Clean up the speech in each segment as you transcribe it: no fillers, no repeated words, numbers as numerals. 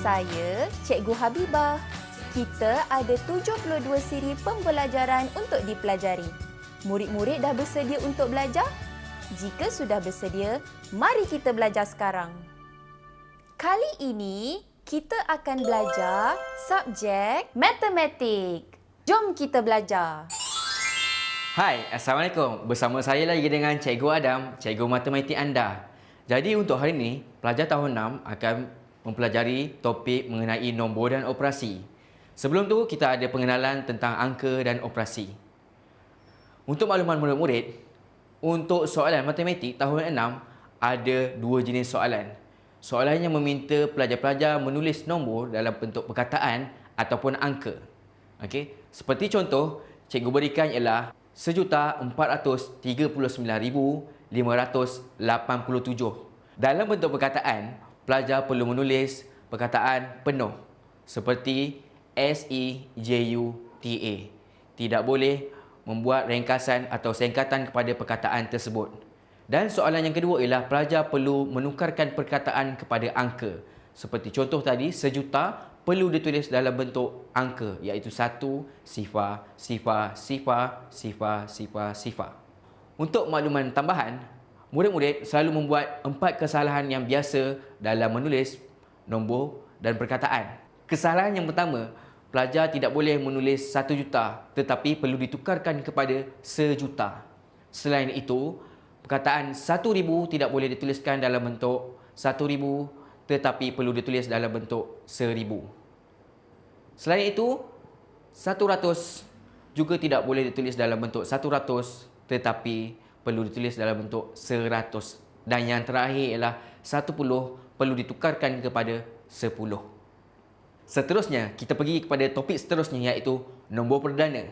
Saya, Cikgu Habibah. Kita ada 72 siri pembelajaran untuk dipelajari. Murid-murid dah bersedia untuk belajar? Jika sudah bersedia, mari kita belajar sekarang. Kali ini, kita akan belajar subjek matematik. Jom kita belajar. Hai, Assalamualaikum. Bersama saya lagi dengan Cikgu Adam, Cikgu Matematik anda. Jadi untuk hari ini, pelajar tahun 6 akan mempelajari topik mengenai nombor dan operasi. Sebelum tu, kita ada pengenalan tentang angka dan operasi. Untuk makluman murid-murid, untuk soalan matematik tahun 6, ada dua jenis soalan. Soalan yang meminta pelajar-pelajar menulis nombor dalam bentuk perkataan ataupun angka. Okey, seperti contoh, cikgu berikan ialah 1,439,587. Dalam bentuk perkataan, pelajar perlu menulis perkataan penuh seperti SEJUTA. Tidak boleh membuat ringkasan atau singkatan kepada perkataan tersebut. Dan soalan yang kedua ialah pelajar perlu menukarkan perkataan kepada angka. Seperti contoh tadi, sejuta perlu ditulis dalam bentuk angka, iaitu 1, sifar, sifar, sifar, sifar, sifar, sifar. Untuk makluman tambahan, murid-murid selalu membuat 4 kesalahan yang biasa dalam menulis nombor dan perkataan. Kesalahan yang pertama, pelajar tidak boleh menulis 1 juta tetapi perlu ditukarkan kepada sejuta. Selain itu, perkataan 1,000 tidak boleh dituliskan dalam bentuk 1,000 tetapi perlu ditulis dalam bentuk 1,000. Selain itu, 100 juga tidak boleh ditulis dalam bentuk 100 tetapi perlu ditulis dalam bentuk 100. Dan yang terakhir ialah 10 perlu ditukarkan kepada 10. Seterusnya, kita pergi kepada topik seterusnya iaitu nombor perdana.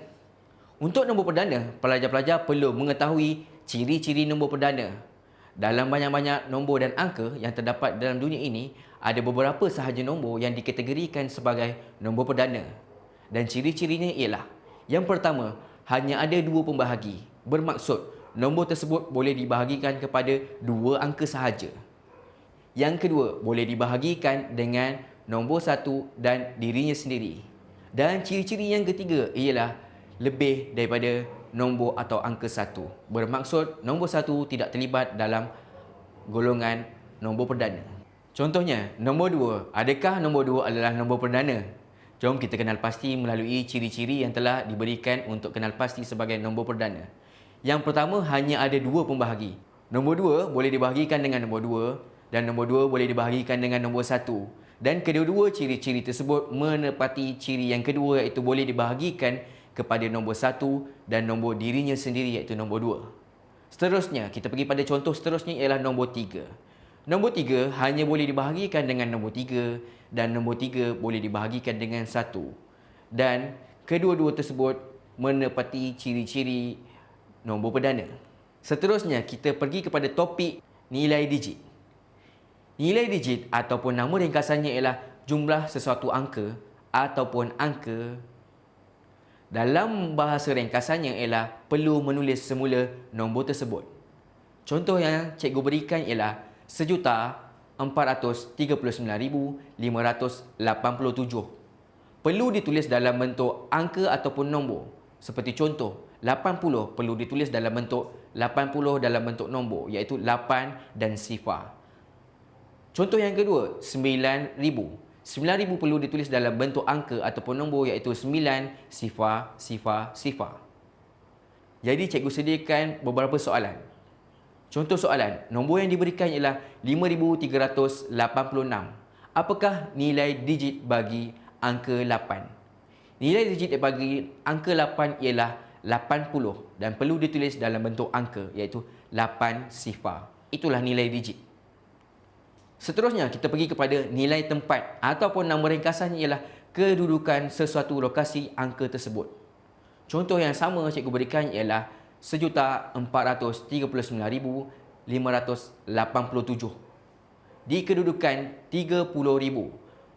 Untuk nombor perdana, pelajar-pelajar perlu mengetahui ciri-ciri nombor perdana. Dalam banyak-banyak nombor dan angka yang terdapat dalam dunia ini, ada beberapa sahaja nombor yang dikategorikan sebagai nombor perdana. Dan ciri-cirinya ialah, yang pertama, hanya ada 2 pembahagi. Bermaksud, nombor tersebut boleh dibahagikan kepada 2 angka sahaja. Yang kedua, boleh dibahagikan dengan nombor 1 dan dirinya sendiri. Dan ciri-ciri yang ketiga ialah lebih daripada nombor atau angka 1. Bermaksud, nombor 1 tidak terlibat dalam golongan nombor perdana. Contohnya, nombor 2. Adakah nombor 2 adalah nombor perdana? Jom kita kenal pasti melalui ciri-ciri yang telah diberikan untuk kenal pasti sebagai nombor perdana. Yang pertama, hanya ada 2 pembahagi. Nombor 2 boleh dibahagikan dengan nombor 2 dan nombor 2 boleh dibahagikan dengan nombor 1. Dan kedua-dua ciri-ciri tersebut menepati ciri yang kedua iaitu boleh dibahagikan kepada nombor 1 dan nombor dirinya sendiri iaitu nombor 2. Seterusnya, kita pergi pada contoh seterusnya ialah nombor 3. Nombor 3 hanya boleh dibahagikan dengan nombor 3 dan nombor 3 boleh dibahagikan dengan 1. Dan kedua-dua tersebut menepati ciri-ciri nombor perdana. Seterusnya, kita pergi kepada topik nilai digit. Nilai digit ataupun nama ringkasannya ialah jumlah sesuatu angka ataupun angka. Dalam bahasa ringkasannya ialah perlu menulis semula nombor tersebut. Contoh yang cikgu berikan ialah 1,439,587. Perlu ditulis dalam bentuk angka ataupun nombor. Seperti contoh, 80 perlu ditulis dalam bentuk 80 dalam bentuk nombor iaitu 8 dan sifar. Contoh yang kedua, 9,000. 9,000 perlu ditulis dalam bentuk angka ataupun nombor iaitu 9, sifar, sifar, sifar. Jadi cikgu sediakan beberapa soalan. Contoh soalan, nombor yang diberikan ialah 5,386. Apakah nilai digit bagi angka 8? Nilai digit bagi angka 8 ialah 80 dan perlu ditulis dalam bentuk angka iaitu 8 sifar. Itulah nilai digit. Seterusnya, kita pergi kepada nilai tempat ataupun nama ringkasannya ialah kedudukan sesuatu lokasi angka tersebut. Contoh yang sama cikgu berikan ialah 1,439,587. Di kedudukan 30,000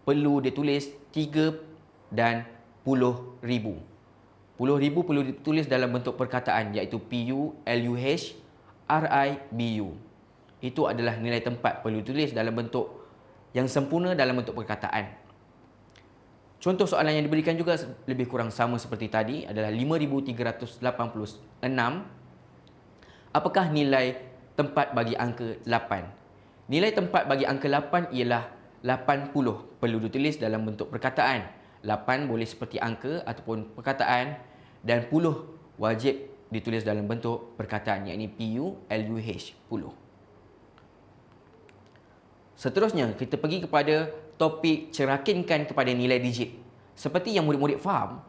perlu ditulis 3 dan 10,000. 10,000 perlu ditulis dalam bentuk perkataan iaitu PU, LUH, RIBU. Itu adalah nilai tempat perlu ditulis dalam bentuk yang sempurna dalam bentuk perkataan. Contoh soalan yang diberikan juga lebih kurang sama seperti tadi adalah 5386. Apakah nilai tempat bagi angka 8? Nilai tempat bagi angka 8 ialah 80. Perlu ditulis dalam bentuk perkataan. 8 boleh seperti angka ataupun perkataan dan 10 wajib ditulis dalam bentuk perkataan, iaitu PULUH, 10. Seterusnya, kita pergi kepada topik cerakinkan kepada nilai digit. Seperti yang murid-murid faham,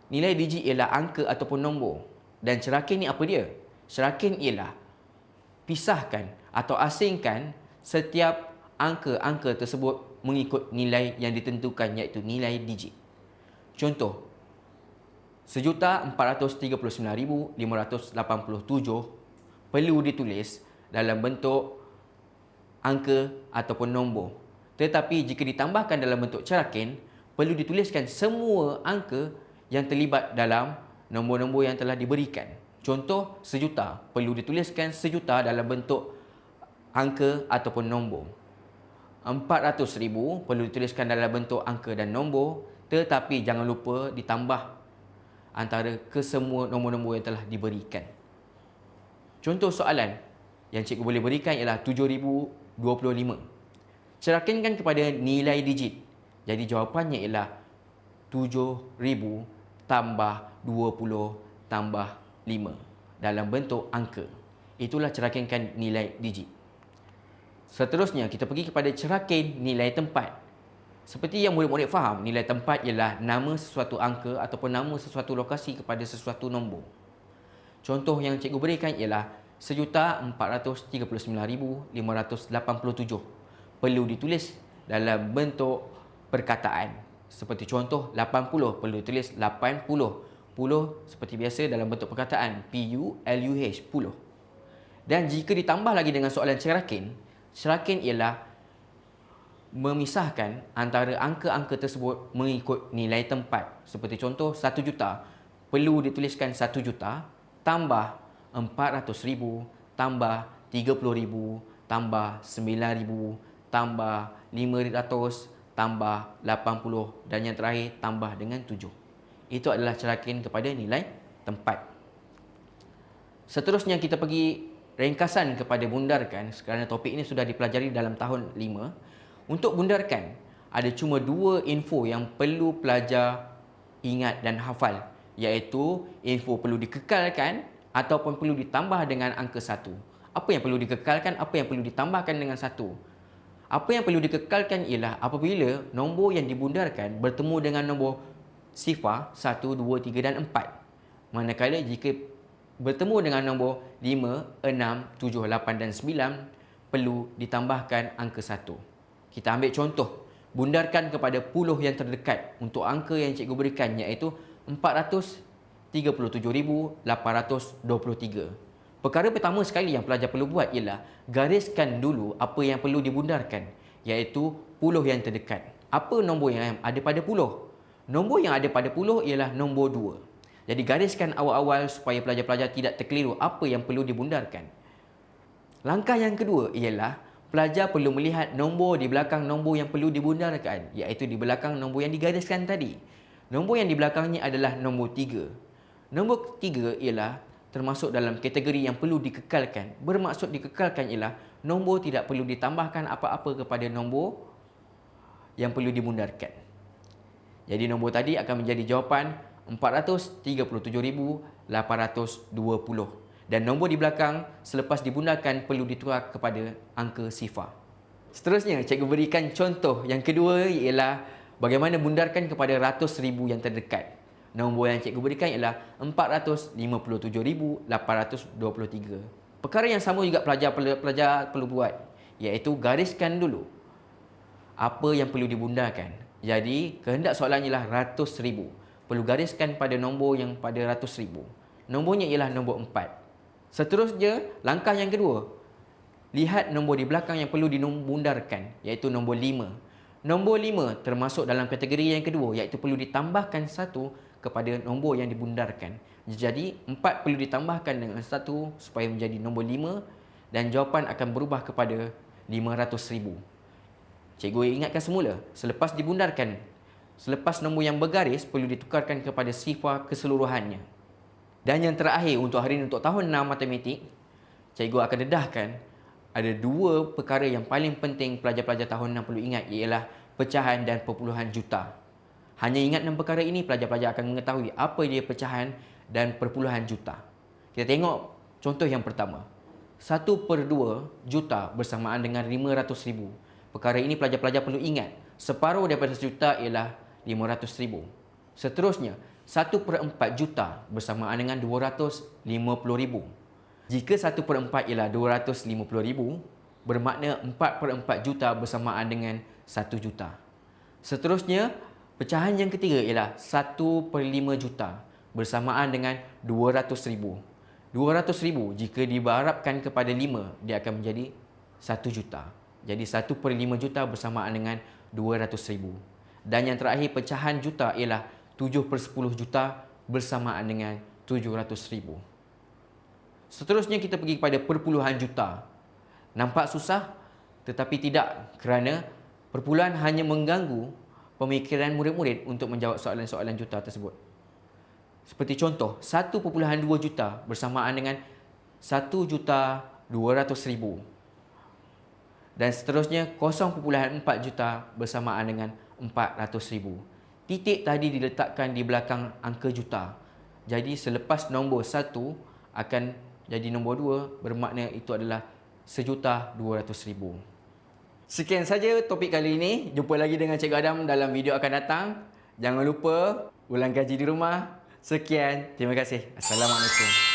nilai digit ialah angka ataupun nombor. Dan cerakin ni apa dia? Cerakin ialah pisahkan atau asingkan setiap angka-angka tersebut mengikut nilai yang ditentukan, iaitu nilai digit. Contoh, 1,439,587 perlu ditulis dalam bentuk angka ataupun nombor. Tetapi jika ditambahkan dalam bentuk cerakin, perlu dituliskan semua angka yang terlibat dalam nombor-nombor yang telah diberikan. Contoh, 1,000,000 perlu dituliskan 1,000,000 dalam bentuk angka ataupun nombor. 400,000 perlu dituliskan dalam bentuk angka dan nombor, tetapi jangan lupa ditambah antara kesemua nombor-nombor yang telah diberikan. Contoh soalan yang cikgu boleh berikan ialah 7,025. Cerakinkan kepada nilai digit. Jadi jawapannya ialah 7,000 tambah 20 tambah 5 dalam bentuk angka. Itulah cerakinkan nilai digit. Seterusnya, kita pergi kepada cerakin nilai tempat. Seperti yang murid-murid faham, nilai tempat ialah nama sesuatu angka ataupun nama sesuatu lokasi kepada sesuatu nombor. Contoh yang cikgu berikan ialah 1,439,587 perlu ditulis dalam bentuk perkataan. Seperti contoh, 80 perlu ditulis 80. 10 seperti biasa dalam bentuk perkataan, PULUH, 10. Dan jika ditambah lagi dengan soalan cerakin, cerakin ialah memisahkan antara angka-angka tersebut mengikut nilai tempat. Seperti contoh, 1,000,000 perlu dituliskan 1,000,000 tambah 400,000 tambah 30,000 tambah 9,000 tambah 500 tambah 80 dan yang terakhir tambah dengan 7. Itu adalah cerakin kepada nilai tempat. Seterusnya, kita pergi ringkasan kepada bundarkan kerana topik ini sudah dipelajari dalam tahun 5. Untuk bundarkan, ada cuma 2 info yang perlu pelajar ingat dan hafal, iaitu info perlu dikekalkan ataupun perlu ditambah dengan angka 1. Apa yang perlu dikekalkan, apa yang perlu ditambahkan dengan 1. Apa yang perlu dikekalkan ialah apabila nombor yang dibundarkan bertemu dengan nombor sifar 1, 2, 3 dan 4. Manakala jika bertemu dengan nombor 5, 6, 7, 8 dan 9 perlu ditambahkan angka 1. Kita ambil contoh, bundarkan kepada 10 yang terdekat untuk angka yang cikgu berikan, iaitu 437,823. Perkara pertama sekali yang pelajar perlu buat ialah gariskan dulu apa yang perlu dibundarkan, iaitu 10 yang terdekat. Apa nombor yang ada pada 10? Nombor yang ada pada 10 ialah nombor 2. Jadi gariskan awal-awal supaya pelajar-pelajar tidak terkeliru apa yang perlu dibundarkan. Langkah yang kedua ialah pelajar perlu melihat nombor di belakang nombor yang perlu dibundarkan, iaitu di belakang nombor yang digariskan tadi. Nombor yang di belakangnya adalah nombor 3. Nombor 3 ialah termasuk dalam kategori yang perlu dikekalkan. Bermaksud dikekalkan ialah nombor tidak perlu ditambahkan apa-apa kepada nombor yang perlu dibundarkan. Jadi nombor tadi akan menjadi jawapan 437,820. Dan nombor di belakang selepas dibundarkan perlu ditukar kepada angka sifar. Seterusnya, cikgu berikan contoh yang kedua ialah bagaimana bundarkan kepada ratus ribu yang terdekat. Nombor yang cikgu berikan ialah 457,823. Perkara yang sama juga pelajar perlu buat, iaitu gariskan dulu apa yang perlu dibundarkan. Jadi, kehendak soalan ialah ratus ribu. Perlu gariskan pada nombor yang pada ratus ribu. Nombornya ialah nombor 4. Seterusnya, langkah yang kedua, lihat nombor di belakang yang perlu dibundarkan, iaitu nombor 5. Nombor 5 termasuk dalam kategori yang kedua, iaitu perlu ditambahkan 1 kepada nombor yang dibundarkan. Jadi 4 perlu ditambahkan dengan 1 supaya menjadi nombor 5 dan jawapan akan berubah kepada 500,000. Cikgu ingatkan semula, selepas dibundarkan, selepas nombor yang bergaris perlu ditukarkan kepada sifar keseluruhannya. Dan yang terakhir untuk hari ini, untuk tahun 6 matematik, cikgu akan dedahkan ada dua perkara yang paling penting pelajar-pelajar tahun 6 perlu ingat, ialah pecahan dan perpuluhan juta. Hanya ingat 6 perkara ini, pelajar-pelajar akan mengetahui apa dia pecahan dan perpuluhan juta. Kita tengok contoh yang pertama. 1/2 juta bersamaan dengan 500,000. Perkara ini pelajar-pelajar perlu ingat. Separuh daripada sejuta ialah 500,000. Seterusnya, 1/4 juta bersamaan dengan 250,000. Jika 1/4 ialah 250,000, bermakna 4/4 juta bersamaan dengan 1 juta. Seterusnya, pecahan yang ketiga ialah 1/5 juta bersamaan dengan 200,000. 200,000 jika dibarabkan kepada 5, dia akan menjadi 1 juta. Jadi 1/5 juta bersamaan dengan 200,000. Dan yang terakhir, pecahan juta ialah 7/10 juta bersamaan dengan 700,000. Seterusnya kita pergi kepada perpuluhan juta. Nampak susah? Tetapi tidak, kerana perpuluhan hanya mengganggu pemikiran murid-murid untuk menjawab soalan-soalan juta tersebut. Seperti contoh, 1/2 juta bersamaan dengan 1.200.000. Dan seterusnya, 0.4 juta bersamaan dengan 400,000. Titik tadi diletakkan di belakang angka juta. Jadi selepas nombor 1 akan jadi nombor 2, bermakna itu adalah 1.200.000. Sekian saja topik kali ini. Jumpa lagi dengan Cikgu Adam dalam video akan datang. Jangan lupa ulang kaji di rumah. Sekian, terima kasih. Assalamualaikum.